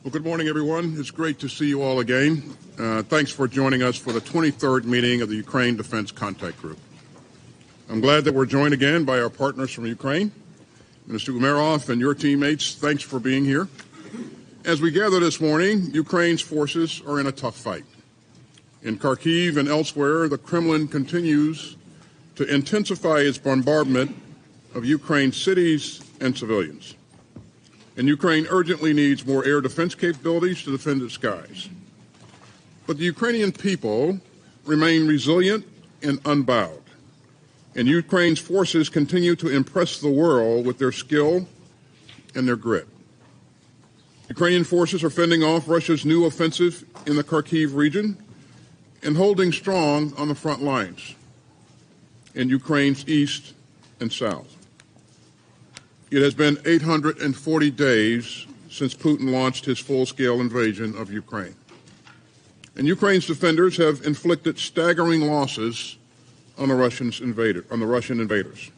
Well, good morning, everyone. It's great to see you all again. Thanks for joining us for the 23rd meeting of the Ukraine Defense Contact Group. I'm glad that we're joined again by our partners from Ukraine. Minister Umerov and your teammates, thanks for being here. As we gather this morning, Ukraine's forces are in a tough fight. In Kharkiv and elsewhere, the Kremlin continues to intensify its bombardment of Ukraine's cities and civilians. And Ukraine urgently needs more air defense capabilities to defend its skies. But the Ukrainian people remain resilient and unbowed. And Ukraine's forces continue to impress the world with their skill and their grit. Ukrainian forces are fending off Russia's new offensive in the Kharkiv region and holding strong on the front lines in Ukraine's east and south. It has been 840 days since Putin launched his full-scale invasion of Ukraine. And Ukraine's defenders have inflicted staggering losses on the Russian invaders.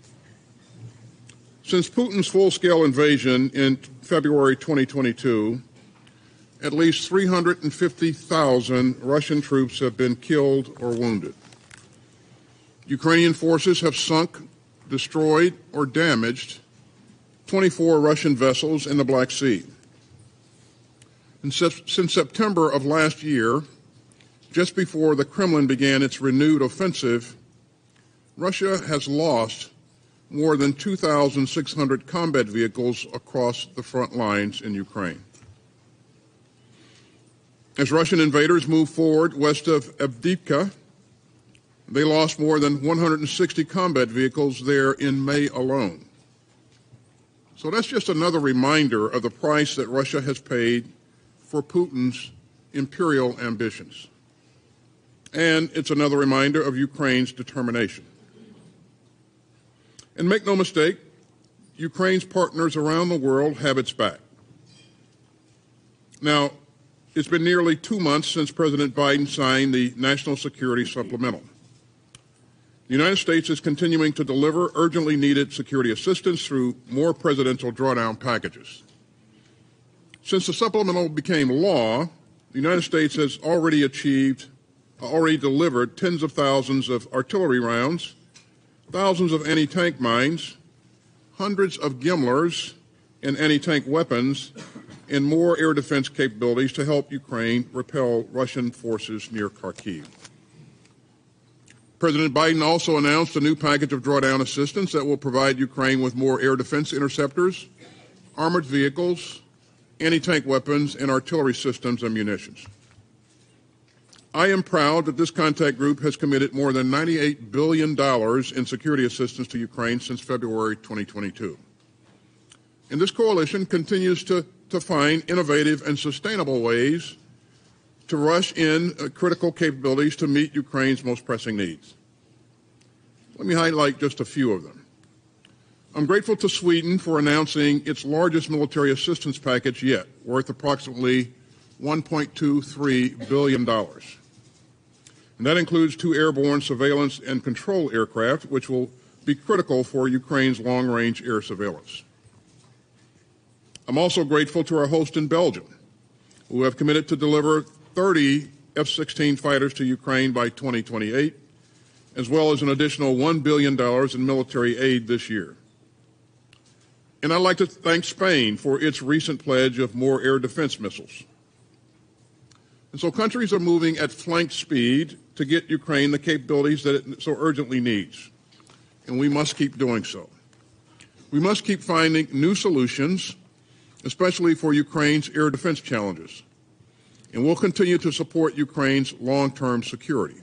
Since Putin's full-scale invasion in February 2022, at least 350,000 Russian troops have been killed or wounded. Ukrainian forces have sunk, destroyed, or damaged 24 Russian vessels in the Black Sea. And since September of last year, just before the Kremlin began its renewed offensive, Russia has lost more than 2,600 combat vehicles across the front lines in Ukraine. As Russian invaders move forward west of Avdiivka, they lost more than 160 combat vehicles there in May alone. So that's just another reminder of the price that Russia has paid for Putin's imperial ambitions. And it's another reminder of Ukraine's determination. And make no mistake, Ukraine's partners around the world have its back. Now, it's been nearly 2 months since President Biden signed the National Security Supplemental. The United States is continuing to deliver urgently needed security assistance through more presidential drawdown packages. Since the supplemental became law, the United States has already delivered tens of thousands of artillery rounds, thousands of anti-tank mines, hundreds of GMLRS and anti-tank weapons, and more air defense capabilities to help Ukraine repel Russian forces near Kharkiv. President Biden also announced a new package of drawdown assistance that will provide Ukraine with more air defense interceptors, armored vehicles, anti-tank weapons, and artillery systems and munitions. I am proud that this contact group has committed more than $98 billion in security assistance to Ukraine since February 2022. And this coalition continues to find innovative and sustainable ways to rush in critical capabilities to meet Ukraine's most pressing needs. Let me highlight just a few of them. I'm grateful to Sweden for announcing its largest military assistance package yet, worth approximately $1.23 billion. And that includes 2 airborne surveillance and control aircraft, which will be critical for Ukraine's long-range air surveillance. I'm also grateful to our host in Belgium, who have committed to deliver 30 F-16 fighters to Ukraine by 2028, as well as an additional $1 billion in military aid this year. And I'd like to thank Spain for its recent pledge of more air defense missiles. And so countries are moving at flank speed to get Ukraine the capabilities that it so urgently needs. And we must keep doing so. We must keep finding new solutions, especially for Ukraine's air defense challenges. And we'll continue to support Ukraine's long-term security.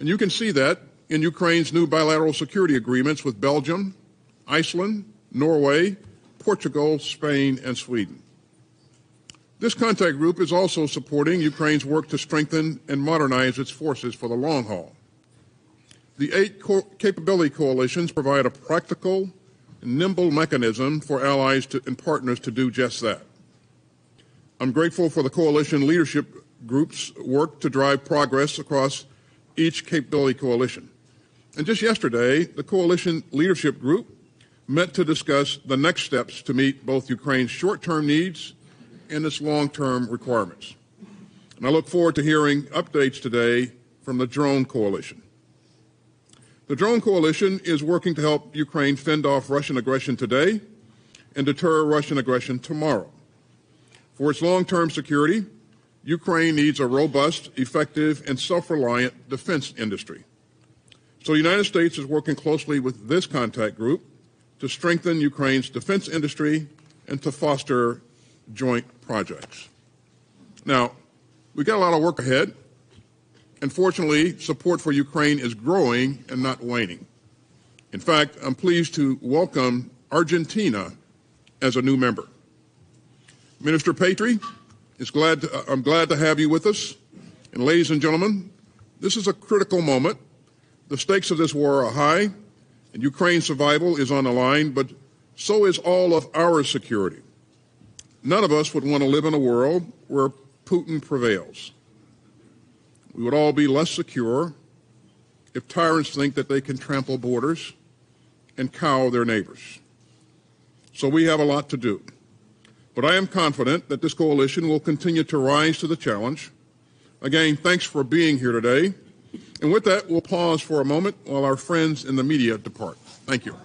And you can see that in Ukraine's new bilateral security agreements with Belgium, Iceland, Norway, Portugal, Spain, and Sweden. This contact group is also supporting Ukraine's work to strengthen and modernize its forces for the long haul. The 8 capability coalitions provide a practical, nimble mechanism for allies and partners to do just that. I'm grateful for the coalition leadership group's work to drive progress across each capability coalition. And just yesterday, the coalition leadership group met to discuss the next steps to meet both Ukraine's short-term needs and its long-term requirements. And I look forward to hearing updates today from the Drone Coalition. The Drone Coalition is working to help Ukraine fend off Russian aggression today and deter Russian aggression tomorrow. For its long-term security, Ukraine needs a robust, effective, and self-reliant defense industry. So the United States is working closely with this contact group to strengthen Ukraine's defense industry and to foster joint projects. Now, we've got a lot of work ahead, and fortunately, support for Ukraine is growing and not waning. In fact, I'm pleased to welcome Argentina as a new member. Minister Patry, I'm glad to have you with us. And ladies and gentlemen, this is a critical moment. The stakes of this war are high, and Ukraine's survival is on the line, but so is all of our security. None of us would want to live in a world where Putin prevails. We would all be less secure if tyrants think that they can trample borders and cow their neighbors. So we have a lot to do. But I am confident that this coalition will continue to rise to the challenge. Again, thanks for being here today. And with that, we'll pause for a moment while our friends in the media depart. Thank you.